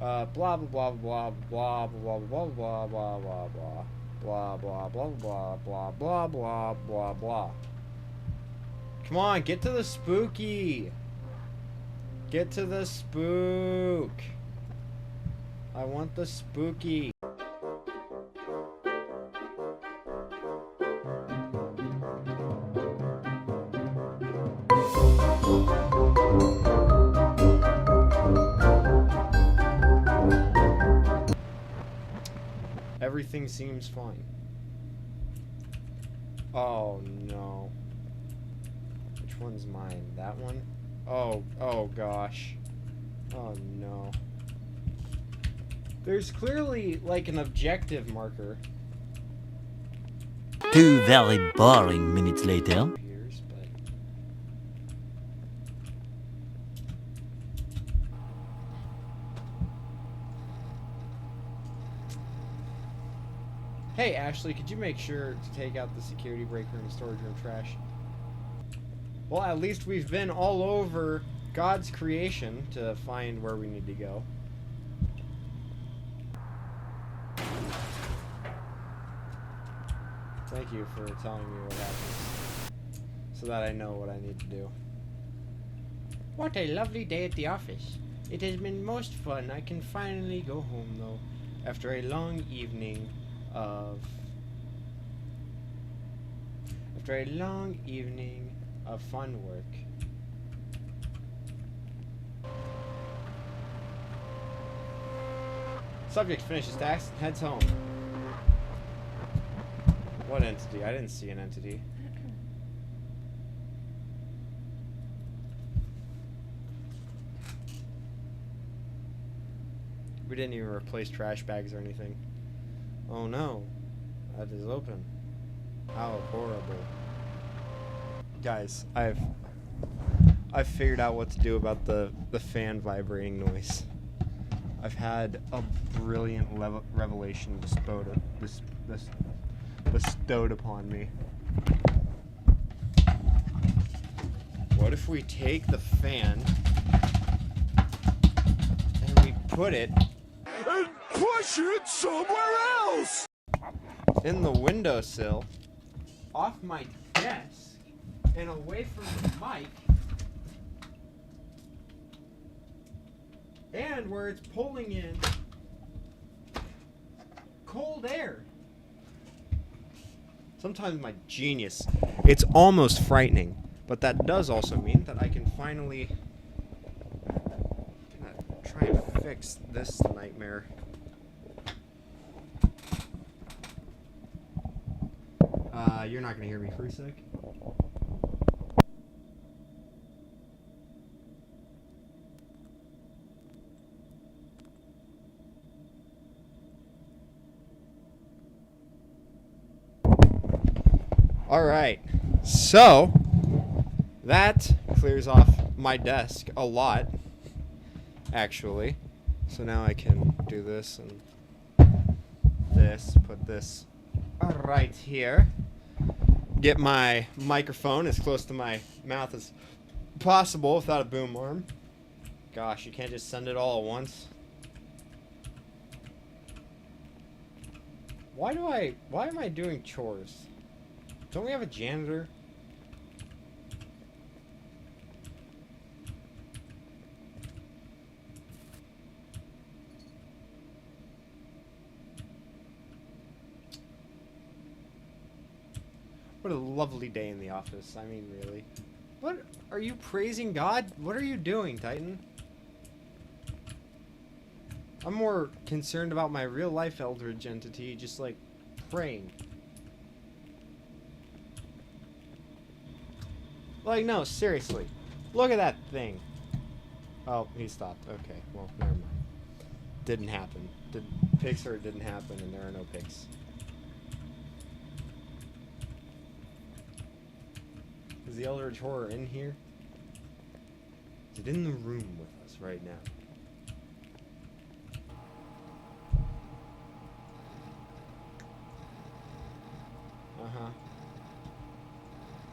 Blah blah blah blah blah blah blah blah blah blah blah blah blah blah blah blah blah blah blah. Come on, get to the spooky. Get to the spook. I want the spooky. Everything seems fine. Oh no. Which one's mine? That one? Oh gosh. Oh no. There's clearly like an objective marker. 2 very boring minutes later. Appears, but hey, Ashley, could you make sure to take out the security breaker and storage room trash? Well, at least we've been all over God's creation to find where we need to go. Thank you for telling me what happens, so that I know what I need to do. What a lovely day at the office. It has been most fun. I can finally go home, though, after a long evening of fun work. Subject finishes task and heads home. What entity? I didn't see an entity. We didn't even replace trash bags or anything. Oh no. That is open. How horrible. Guys, I've figured out what to do about the fan vibrating noise. I've had a brilliant revelation bestowed upon me. What if we take the fan and we put it and push it somewhere else in the windowsill, off my desk, and away from the mic, and where it's pulling in cold air? Sometimes my genius, it's almost frightening, but that does also mean that I can finally try and fix this nightmare. You're not gonna hear me for a sec. Alright, so that clears off my desk a lot, actually. So now I can do this and this, put this right here. Get my microphone as close to my mouth as possible without a boom arm. Gosh, you can't just send it all at once. Why am I doing chores? Don't we have a janitor? What a lovely day in the office. I mean, really. What? Are you praising God? What are you doing, Titan? I'm more concerned about my real life Eldritch entity, just like praying. Like, no, seriously. Look at that thing. Oh, he stopped. Okay, well, never mind. Didn't happen. Pixar didn't happen, and there are no pics. Is the Eldritch Horror in here? Is it in the room with us right now? Uh-huh.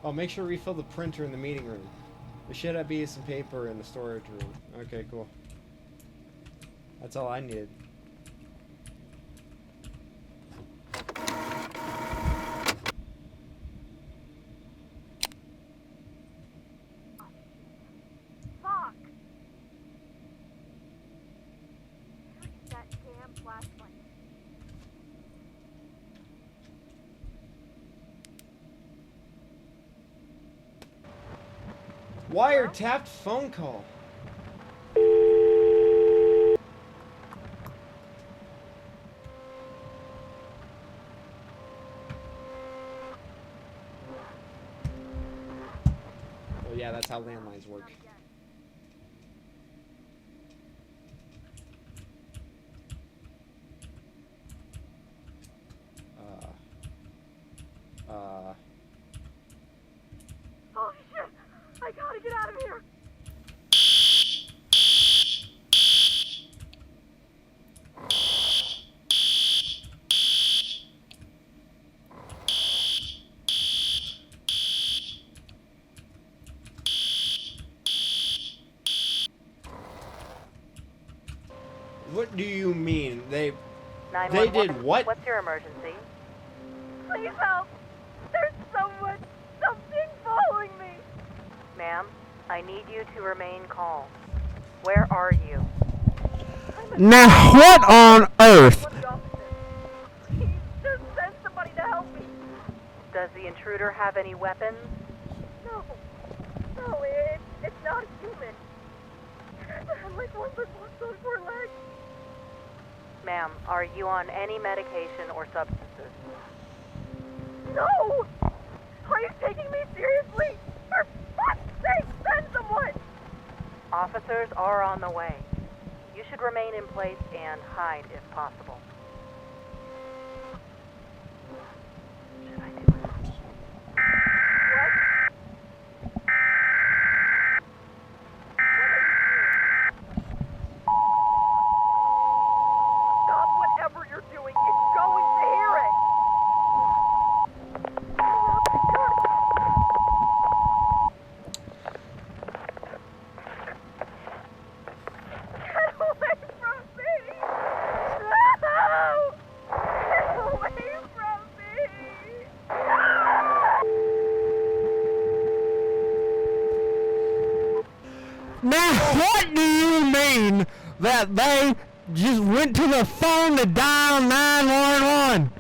Oh, make sure to refill the printer in the meeting room. There should be some paper in the storage room. Okay, cool. That's all I needed. Fuck! That damn flashlight. Wiretapped phone call. Well, yeah, that's how landlines work. Holy shit! I gotta get out of here! What do you mean? They 911. did what? What's your emergency? Please help! There's something following me! Ma'am, I need you to remain calm. Where are you? Now, what on earth? One of the officers. Please, just send somebody to help me! Does the intruder have any weapons? No, it's not human. Like one that walks on four legs. Ma'am, are you on any medication or substances? No! Are you taking me seriously? For fuck's sake, send someone! Officers are on the way. You should remain in place and hide if possible. Should I do it? Stop whatever you're doing. It's going to hear it. Get away from me. No! Get away from me. Now, what do you mean that they just went to the phone to dial 911?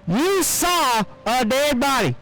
You saw a dead body.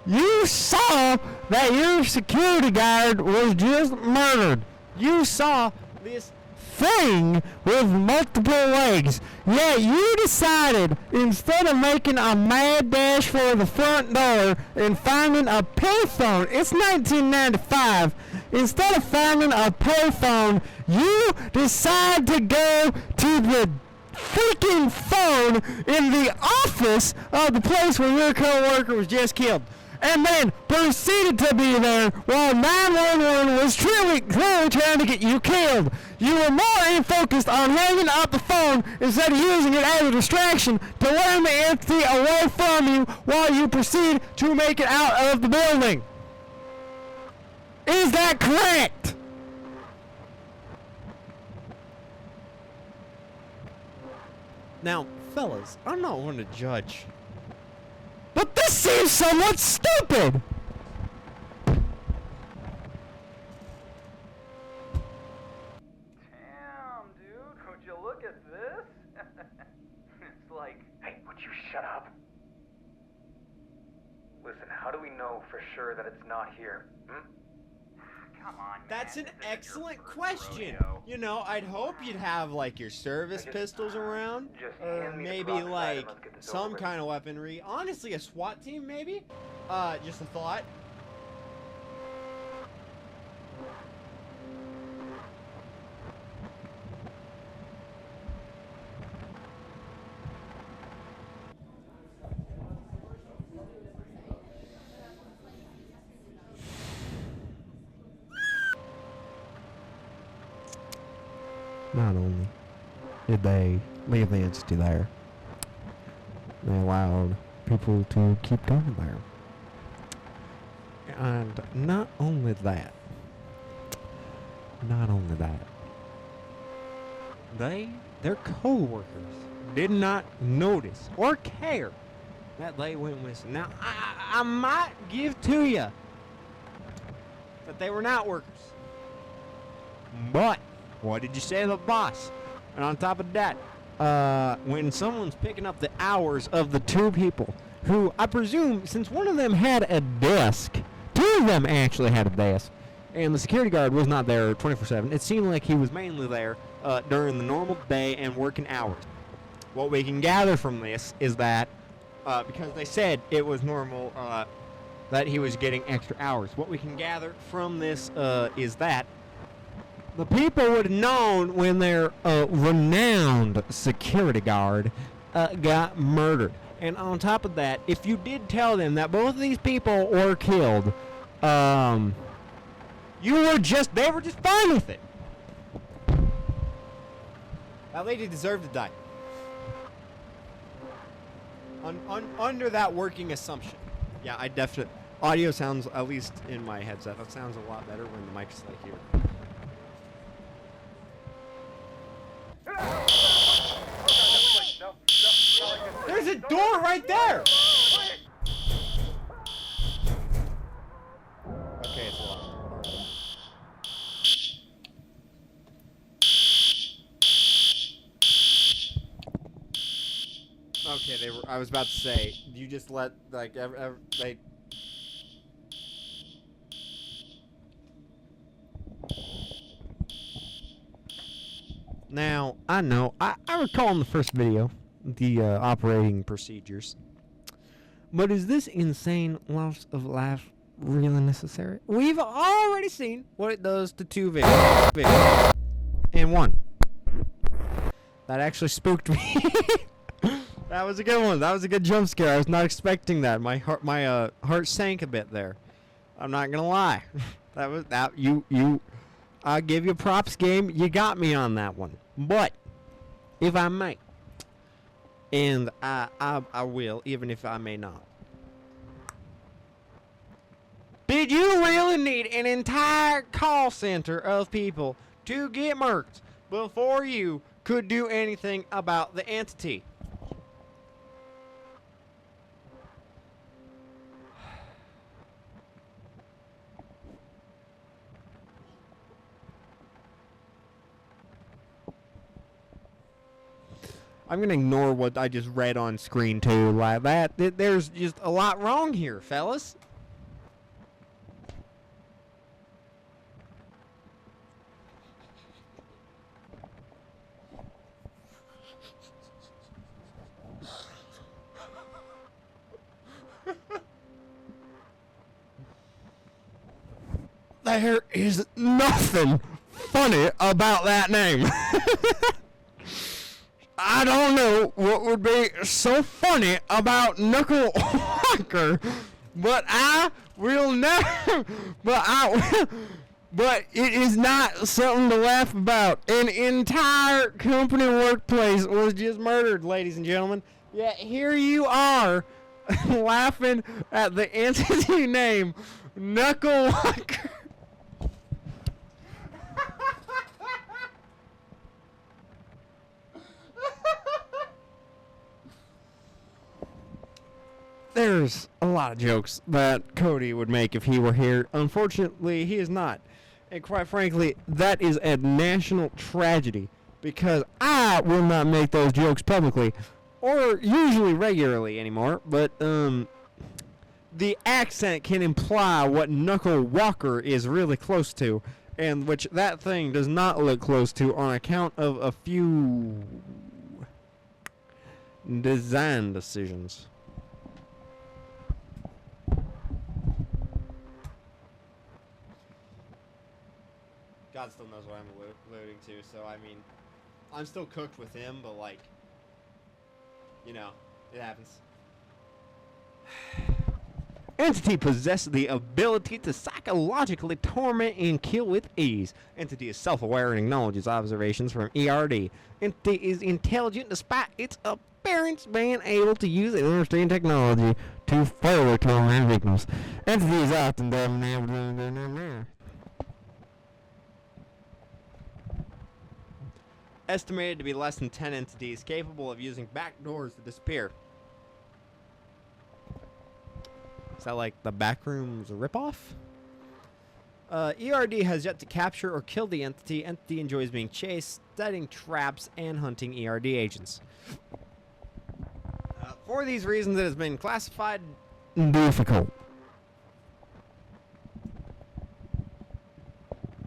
You saw that your security guard was just murdered. You saw this thing with multiple legs. Yet you decided, instead of making a mad dash for the front door and finding a payphone, it's 1995. Instead of finding a payphone, you decide to go to the freaking phone in the office of the place where your coworker was just killed, and then proceeded to be there while 911 was clearly trying to get you killed. You were more focused on hanging up the phone instead of using it as a distraction to learn the entity away from you while you proceed to make it out of the building. Is that correct? Now, fellas, I'm not one to judge. But this seems somewhat stupid. Damn, dude, would you look at this? It's like, hey, would you shut up? Listen, how do we know for sure that it's not here? Come on, man. That's an this isn't your excellent first question. rodeo. You know, I'd hope you'd have like your service Just- pistols around, just or hand me the maybe Glock side like and let's get this some over with. kind of weaponry. Honestly, a SWAT team, maybe. Just a thought. Not only did they leave the entity there, they allowed people to keep going there. And not only that, their co-workers did not notice or care that they went missing. Now, I might give to you that they were not workers. But, what did you say to the boss? And on top of that, when someone's picking up the hours of the two people, who I presume, since one of them had a desk, two of them actually had a desk, and the security guard was not there 24/7, it seemed like he was mainly there during the normal day and working hours. What we can gather from this is that, because they said it was normal, that he was getting extra hours. What we can gather from this is that the people would have known when their renowned security guard got murdered. And on top of that, if you did tell them that both of these people were killed, they were just fine with it. That lady deserved to die. Under that working assumption. Yeah, I definitely... Audio sounds, at least in my headset, that sounds a lot better when the mic's like here. There's a door right there! Okay, it's locked. Okay, they were. I was about to say, you just let like like. Now, I know, I recall in the first video, the operating procedures. But is this insane loss of life really necessary? We've already seen what it does to two victims. And one. That actually spooked me. That was a good one. That was a good jump scare. I was not expecting that. My heart sank a bit there. I'm not gonna lie. I'll give you props, game. You got me on that one. But if I may, and I will, even if I may not. Did you really need an entire call center of people to get murked before you could do anything about the entity? I'm going to ignore what I just read on screen, too. Like that, there's just a lot wrong here, fellas. There is nothing funny about that name. I don't know what would be so funny about Knuckle Walker, but I will never. But it is not something to laugh about. An entire company workplace was just murdered, ladies and gentlemen. Yet here you are, laughing at the entity name Knuckle Walker. There's a lot of jokes that Cody would make if he were here. Unfortunately, he is not. And quite frankly, that is a national tragedy because I will not make those jokes publicly or usually regularly anymore. But the accent can imply what Knuckle Walker is really close to, and which that thing does not look close to on account of a few design decisions. God still knows what I'm alluding to, so I mean, I'm still cooked with him, but like, you know, it happens. Entity possesses the ability to psychologically torment and kill with ease. Entity is self-aware and acknowledges observations from ERD. Entity is intelligent despite its appearance being able to use and understand technology to further torment victims. Entity is often estimated to be less than 10 entities capable of using backdoors to disappear. Is that like the Backrooms ripoff? ERD has yet to capture or kill the entity. Entity enjoys being chased, setting traps, and hunting ERD agents. For these reasons, it has been classified difficult.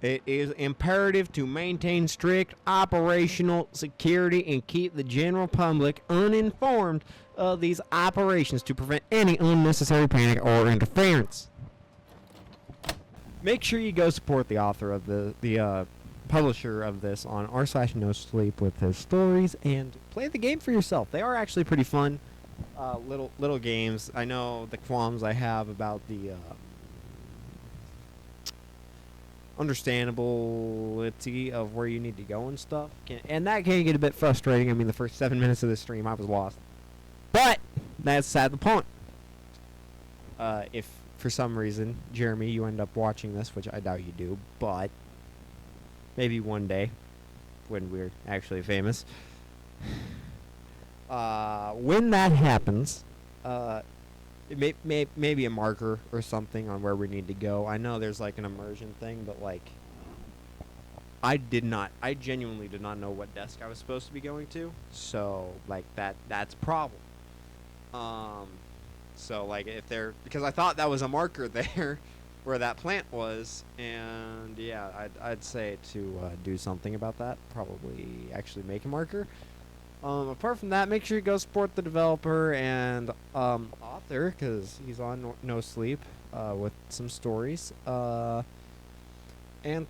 It is imperative to maintain strict operational security and keep the general public uninformed of these operations to prevent any unnecessary panic or interference. Make sure you go support the author of the publisher of this on r/NoSleep with his stories and play the game for yourself. They are actually pretty fun, little games. I know the qualms I have about the understandability of where you need to go and stuff, and that can get a bit frustrating. I mean, the first 7 minutes of the stream I was lost, but that's sad the point. If for some reason, Jeremy, you end up watching this, which I doubt you do, but maybe one day when we're actually famous, when that happens, it may be a marker or something on where we need to go. I know there's like an immersion thing, but like I genuinely did not know what desk I was supposed to be going to. So like that's a problem. So like because I thought that was a marker there where that plant was, and yeah, I'd say to do something about that. Probably actually make a marker. Apart from that, make sure you go support the developer and author, because he's on No Sleep with some stories. And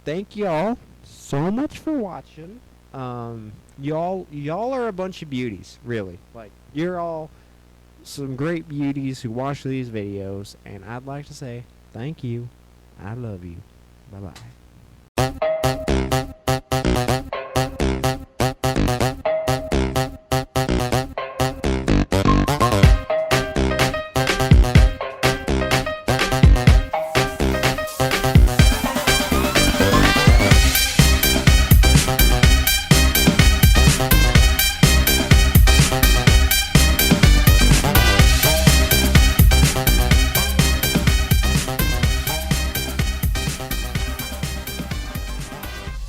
thank y'all so much for watching. Y'all are a bunch of beauties, really. Like, you're all some great beauties who watch these videos, and I'd like to say thank you. I love you. Bye-bye.